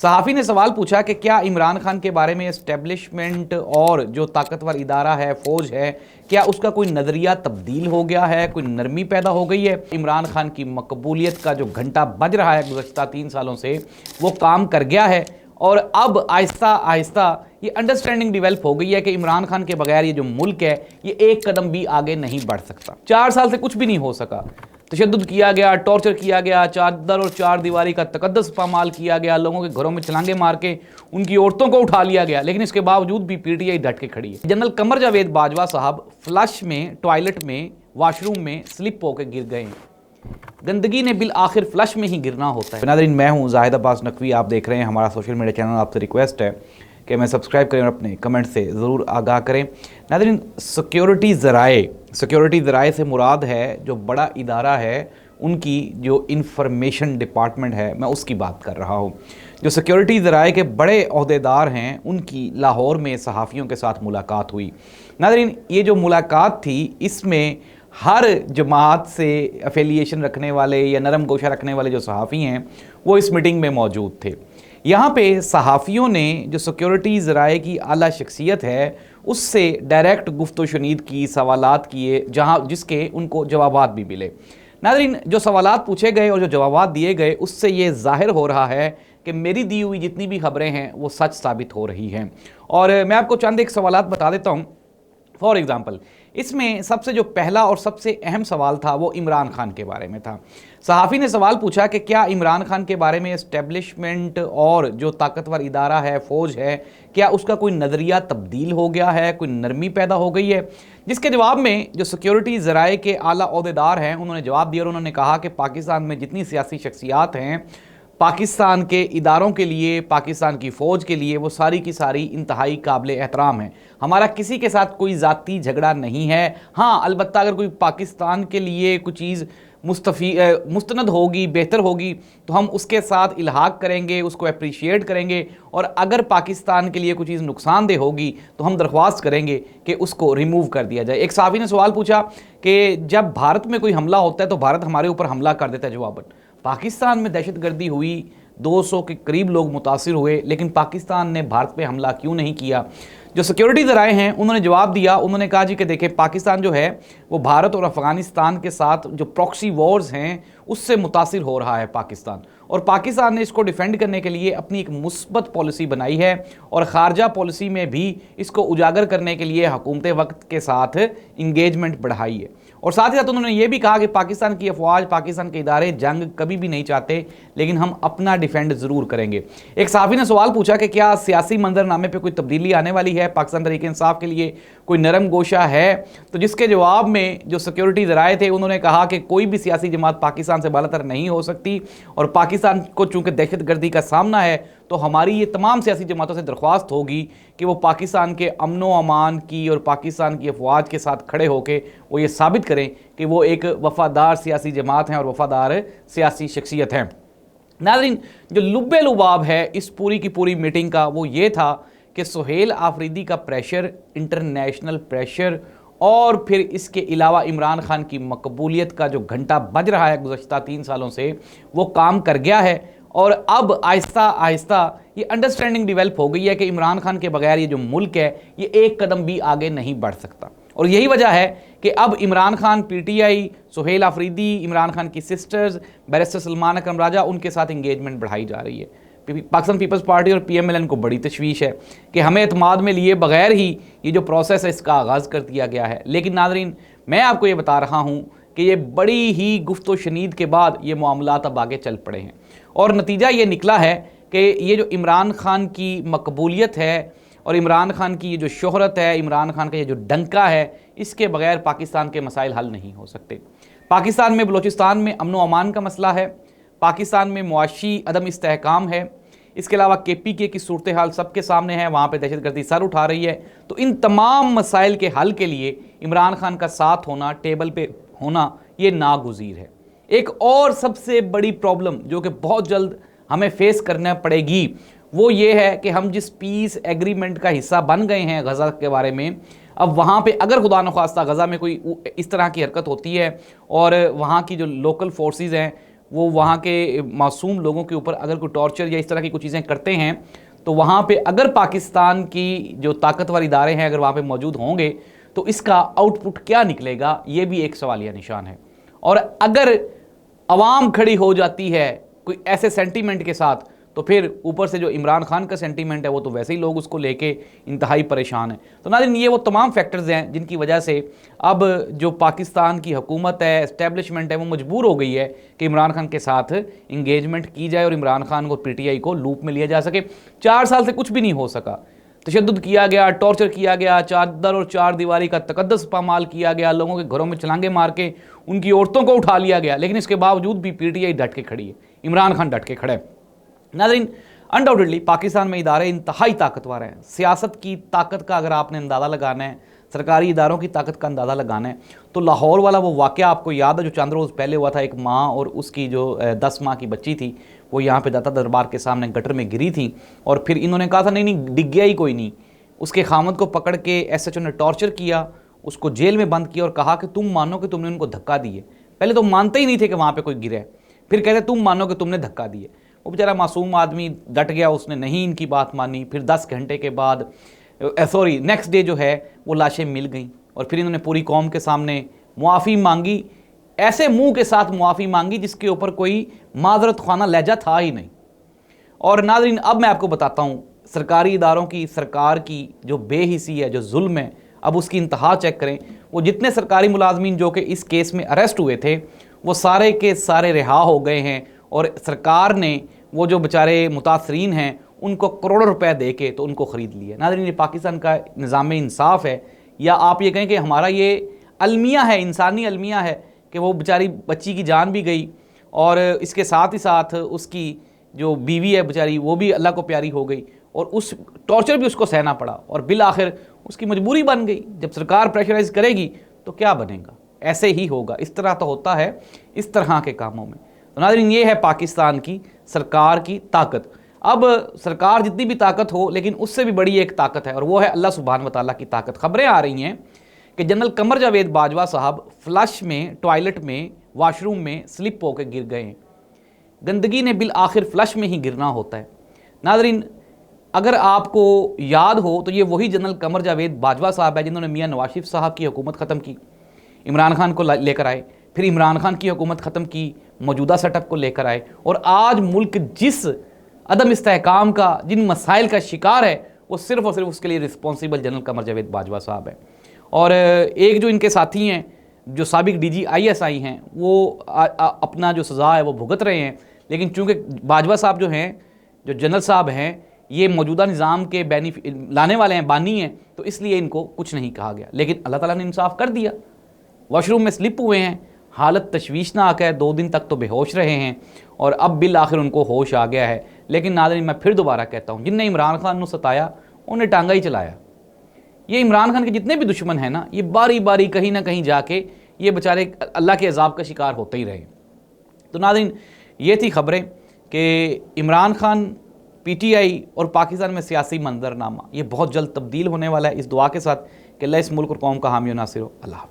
सहाफ़ी ने सवाल पूछा कि क्या इमरान खान के बारे में एस्टेब्लिशमेंट और जो ताकतवर इदारा है, फ़ौज है, क्या उसका कोई नज़रिया तब्दील हो गया है, कोई नरमी पैदा हो गई है। इमरान खान की मकबूलियत का जो घंटा बज रहा है गुज़श्ता 3 सालों से, वो काम कर गया है और अब आहिस्ता आहिस्ता ये अंडरस्टैंडिंग डेवलप हो गई है कि इमरान खान के बगैर ये जो मुल्क है ये एक कदम भी आगे नहीं बढ़ सकता। 4 साल से कुछ भी नहीं हो सका। तशद्दुद किया गया, टॉर्चर किया गया, चादर और चार दीवारी का तकद्दस पामाल किया गया, लोगों के घरों में छलांगे मार के उनकी औरतों को उठा लिया गया, लेकिन इसके बावजूद भी पीटीआई डट के खड़ी है। जनरल कमर जावेद बाजवा साहब फ्लश में, टॉयलेट में, वॉशरूम में स्लिप होकर गिर गए। गंदगी ने बिल आखिर फ्लश में ही गिरना होता है। नाज़रीन, मैं हूँ जाहिद अब्बास नकवी, आप देख रहे हैं हमारा सोशल मीडिया चैनल। आपसे रिक्वेस्ट है कि मैं सब्सक्राइब करें और अपने कमेंट से ज़रूर आगाह करें। नाज़रीन, सिक्योरिटी ज़राए से मुराद है जो बड़ा इदारा है, उनकी जो इंफॉर्मेशन डिपार्टमेंट है, मैं उसकी बात कर रहा हूँ। जो सिक्योरिटी ज़राए के बड़े अहदेदार हैं, उनकी लाहौर में सहाफ़ियों के साथ मुलाकात हुई। नाज़रीन, ये जो मुलाकात थी, इसमें हर जमात से एफिलिएशन रखने वाले या नरम गोशा रखने वाले जो सहाफ़ी हैं, वो इस मीटिंग में मौजूद थे। यहाँ पे सहाफ़ियों ने जो सिक्योरिटी ज़राए की आला शख्सियत है, उससे डायरेक्ट गुफ्तो शुनीद की, सवालात किए, जिसके उनको जवाबात भी मिले। नाज़रीन, जो सवालात पूछे गए और जो जवाबात दिए गए, उससे ये ज़ाहिर हो रहा है कि मेरी दी हुई जितनी भी खबरें हैं वो सच साबित हो रही हैं। और मैं आपको चंद एक सवालात बता देता हूँ। फॉर एग्ज़ाम्पल, इसमें सबसे जो पहला और सबसे अहम सवाल था वो इमरान खान के बारे में था। सहाफ़ी ने सवाल पूछा कि क्या इमरान खान के बारे में एस्टेब्लिशमेंट और जो ताकतवर इदारा है, फ़ौज है, क्या उसका कोई नज़रिया तब्दील हो गया है, कोई नरमी पैदा हो गई है। जिसके जवाब में जो सिक्योरिटी ज़राए के आला ओहदेदार हैं, उन्होंने जवाब दिया और उन्होंने कहा कि पाकिस्तान में जितनी सियासी शख्सियात हैं, पाकिस्तान के इदारों के लिए, पाकिस्तान की फ़ौज के लिए, वो सारी की सारी इंतहाई काबिल एहतराम है। हमारा किसी के साथ कोई ज़ाती झगड़ा नहीं है। हाँ, अलबत्ता अगर कोई पाकिस्तान के लिए कुछ चीज़ मुस्तनद होगी, बेहतर होगी, तो हम उसके साथ इल्हाक करेंगे, उसको अप्रिशिएट करेंगे। और अगर पाकिस्तान के लिए कुछ चीज़ नुकसानदेह होगी तो हम दरख्वास्त करेंगे कि उसको रिमूव कर दिया जाए। एक सहाफ़ी ने सवाल पूछा कि जब भारत में कोई हमला होता है तो भारत हमारे ऊपर हमला कर देता है। जवाबन, पाकिस्तान में दहशतगर्दी हुई, 200 के करीब लोग मुतासिर हुए, लेकिन पाकिस्तान ने भारत पे हमला क्यों नहीं किया। जो सिक्योरिटी ज़राए हैं, उन्होंने जवाब दिया। उन्होंने कहा जी कि देखें, पाकिस्तान जो है वो भारत और अफ़गानिस्तान के साथ जो प्रॉक्सी वॉर्स हैं उससे मुतासिर हो रहा है पाकिस्तान, और पाकिस्तान ने इसको डिफेंड करने के लिए अपनी एक मुस्बत पॉलिसी बनाई है और ख़ारजा पॉलिसी में भी इसको उजागर करने के लिए हुकूमत वक्त के साथ इंगेजमेंट बढ़ाई है। और साथ ही साथ उन्होंने ये भी कहा कि पाकिस्तान की अफवाज, पाकिस्तान के इदारे जंग कभी भी नहीं चाहते, लेकिन हम अपना डिफेंड ज़रूर करेंगे। एक सहाफ़ी ने सवाल पूछा कि क्या सियासी मंजरनामे पे कोई तब्दीली आने वाली है, पाकिस्तान तहरीक इंसाफ के लिए कोई नरम गोशा है। तो जिसके जवाब में जो सिक्योरिटी ज़राए थे, उन्होंने कहा कि कोई भी सियासी जमात पाकिस्तान से बालातर नहीं हो सकती, और पाकिस्तान को चूँकि दहशतगर्दी का सामना है तो हमारी ये तमाम सियासी जमातों से दरख्वास्त होगी कि वो पाकिस्तान के अमन व अमान की और पाकिस्तान की अफवाज के साथ खड़े होकर वो ये साबित करें कि वो एक वफ़ादार सियासी जमात हैं और वफ़ादार सियासी शख्सियत हैं। नाज़रीन, जो लुब्बे लुबाब है इस पूरी की पूरी मीटिंग का, वो ये था कि सुहेल आफरीदी का प्रेशर, इंटरनेशनल प्रेशर, और फिर इसके अलावा इमरान खान की मकबूलियत का जो घंटा बज रहा है गुज़श्ता 3 सालों से, वो काम कर गया है। और अब आहिस्ता आहिस्ता ये अंडरस्टैंडिंग डेवलप हो गई है कि इमरान खान के बगैर ये जो मुल्क है ये एक कदम भी आगे नहीं बढ़ सकता। और यही वजह है कि अब इमरान खान, पीटीआई, सुहेल आफरीदी, इमरान खान की सिस्टर्स, बैरिस्टर सलमान अकरम राजा, उनके साथ इंगेजमेंट बढ़ाई जा रही है। पाकिस्तान पीपल्स पार्टी और PMLN को बड़ी तशवीश है कि हमें एतमाद में लिए बगैर ही ये जो प्रोसेस है इसका आगाज़ कर दिया गया है। लेकिन नाज़रीन, मैं आपको ये बता रहा हूँ कि ये बड़ी ही गुफ्तो शनीद के बाद ये मामलात अब आगे चल पड़े हैं, और नतीजा ये निकला है कि ये जो इमरान खान की मकबूलियत है और इमरान खान की ये जो शोहरत है, इमरान खान का ये जो डंका है, इसके बगैर पाकिस्तान के मसाइल हल नहीं हो सकते। पाकिस्तान में बलूचिस्तान में अमन व अमान का मसला है, पाकिस्तान में मुआशी अदम इस्तेहकाम है, इसके अलावा KPK की सूरत हाल सबके सामने है, वहाँ पे दहशतगर्दी सर उठा रही है। तो इन तमाम मसाइल के हल के लिए इमरान खान का साथ होना, टेबल पे होना, ये नागुज़ीर है। एक और सबसे बड़ी प्रॉब्लम जो कि बहुत जल्द हमें फेस करना पड़ेगी, वो ये है कि हम जिस पीस एग्रीमेंट का हिस्सा बन गए हैं गज़ा के बारे में, अब वहाँ पे अगर खुदा न ख्वास्ता गज़ा में कोई इस तरह की हरकत होती है और वहाँ की जो लोकल फोर्सेस हैं वो वहाँ के मासूम लोगों के ऊपर अगर कोई टॉर्चर या इस तरह की कुछ चीज़ें करते हैं, तो वहाँ पे अगर पाकिस्तान की जो ताकतवर इदारे हैं अगर वहाँ पे मौजूद होंगे तो इसका आउटपुट क्या निकलेगा, ये भी एक सवालिया निशान है। और अगर अवाम खड़ी हो जाती है कोई ऐसे सेंटीमेंट के साथ, तो फिर ऊपर से जो इमरान खान का सेंटीमेंट है वो तो वैसे ही लोग उसको लेके इंतहाई परेशान हैं। तो नाज़रीन, ये वो तमाम फैक्टर्स हैं जिनकी वजह से अब जो पाकिस्तान की हुकूमत है, एस्टेब्लिशमेंट है, वो मजबूर हो गई है कि इमरान खान के साथ इंगेजमेंट की जाए और इमरान खान को पीटीआई को लूप में लिया जा सके। 4 साल से कुछ भी नहीं हो सका, तशद्दुद किया गया, टॉर्चर किया गया, चादर और चार दीवारी का तकद्दस पामाल किया गया, लोगों के घरों में छलांगे मार के उनकी औरतों को उठा लिया गया, लेकिन इसके बावजूद भी पीटीआई डट के खड़ी है, इमरान खान डट के खड़े हैं। नाज़रीन, अनडाउटेडली पाकिस्तान में इदारे इंतहाई ताकतवर हैं। सियासत की ताकत का अगर आपने अंदाज़ा लगाना है, सरकारी इदारों की ताकत का अंदाज़ा लगाना है, तो लाहौर वाला वो वाक़या आपको याद है जो चंद रोज़ पहले हुआ था। एक माँ और उसकी जो 10 माह की बच्ची थी वो यहाँ पे दाता दरबार के सामने गटर में गिरी थी, और फिर इन्होंने कहा था नहीं डिग गया ही कोई नहीं। उसके खामद को पकड़ के SHO ने टॉर्चर किया, उसको जेल में बंद किया और कहा कि तुम मानो कि तुमने उनको धक्का दिए। पहले तो मानते ही नहीं थे कि वहाँ पर कोई गिरा है, फिर कहते तुम मानो कि तुमने धक्का दिए। वो बेचारा मासूम आदमी डट गया, उसने नहीं इनकी बात मानी। फिर 10 घंटे के बाद नेक्स्ट डे जो है वो लाशें मिल गई, और फिर इन्होंने पूरी कौम के सामने मुआफ़ी मांगी, ऐसे मुंह के साथ मुआफ़ी मांगी जिसके ऊपर कोई माजरत खाना लहजा था ही नहीं। और नाज़रीन, अब मैं आपको बताता हूँ सरकारी इदारों की, सरकार की जो बेहिसी है, जो जुल्म है, अब उसकी इंतहा चेक करें। वो जितने सरकारी मुलाजमीन जो कि इस केस में अरेस्ट हुए थे वो सारे के सारे रिहा हो गए हैं, और सरकार ने वो जो बेचारे मुतासरीन हैं उनको करोड़ों रुपए दे के तो उनको ख़रीद लिया। नाज़रीन, ये पाकिस्तान का निज़ाम इंसाफ है, या आप ये कहें कि हमारा ये अलमिया है, इंसानी अलमिया है कि वो बेचारी बच्ची की जान भी गई और इसके साथ ही साथ उसकी जो बीवी है बेचारी वो भी अल्लाह को प्यारी हो गई, और उस टॉर्चर भी उसको सहना पड़ा, और बिल आखिर उसकी मजबूरी बन गई। जब सरकार प्रेशराइज करेगी तो क्या बनेगा, ऐसे ही होगा। इस तरह तो होता है इस तरह के कामों में। तो नाज़रीन, ये है पाकिस्तान की सरकार की ताकत। अब सरकार जितनी भी ताकत हो, लेकिन उससे भी बड़ी एक ताकत है, और वो है अल्लाह सुब्हान व तआला की ताकत। खबरें आ रही हैं कि जनरल कमर जावेद बाजवा साहब फ्लश में, टॉयलेट में, वाशरूम में स्लिप होकर गिर गए हैं। गंदगी ने बिल आखिर फ्लश में ही गिरना होता है। नाज़रीन, अगर आपको याद हो तो ये वही जनरल कमर जावेद बाजवा साहब है जिन्होंने मियाँ नवाज शरीफ साहब की हुकूमत ख़त्म की, इमरान खान को लेकर आए, फिर इमरान खान की हुकूमत ख़त्म की, मौजूदा सेटअप को लेकर आए, और आज मुल्क जिस अदम इस्तेहकाम का, जिन मसाइल का शिकार है, वो सिर्फ़ और सिर्फ उसके लिए रिस्पॉन्सिबल जनरल कमर जावेद बाजवा साहब है। और एक जो इनके साथी हैं जो साबिक DG ISI हैं, वो अपना जो सज़ा है वो भुगत रहे हैं, लेकिन चूँकि बाजवा साहब जो हैं, जो जनरल साहब हैं, ये मौजूदा निज़ाम के लाने वाले हैं, बानी हैं, तो इसलिए इनको कुछ नहीं कहा गया। लेकिन अल्लाह ताला ने इंसाफ कर दिया, वॉशरूम में स्लिप हुए हैं, हालत तशवीशनाक है, 2 दिन तक तो बेहोश रहे हैं, और अब बिल आखिर उनको होश आ गया है। लेकिन नाज़रीन, मैं फिर दोबारा कहता हूँ, जिनने इमरान खान को सताया उन्हें टांगा ही चलाया। ये इमरान खान के जितने भी दुश्मन हैं ना, ये बारी बारी कहीं ना कहीं जाके ये बेचारे अल्लाह के अजाब का शिकार होते ही रहे। तो नाज़रीन, ये थी खबरें कि इमरान खान, PTI और पाकिस्तान में सियासी मंजरनामा ये बहुत जल्द तब्दील होने वाला है, इस दुआ के साथ कि अल्लाह इस मुल्क और कौम का हामी और नासिर हो। अल्लाह हाफ़िज़।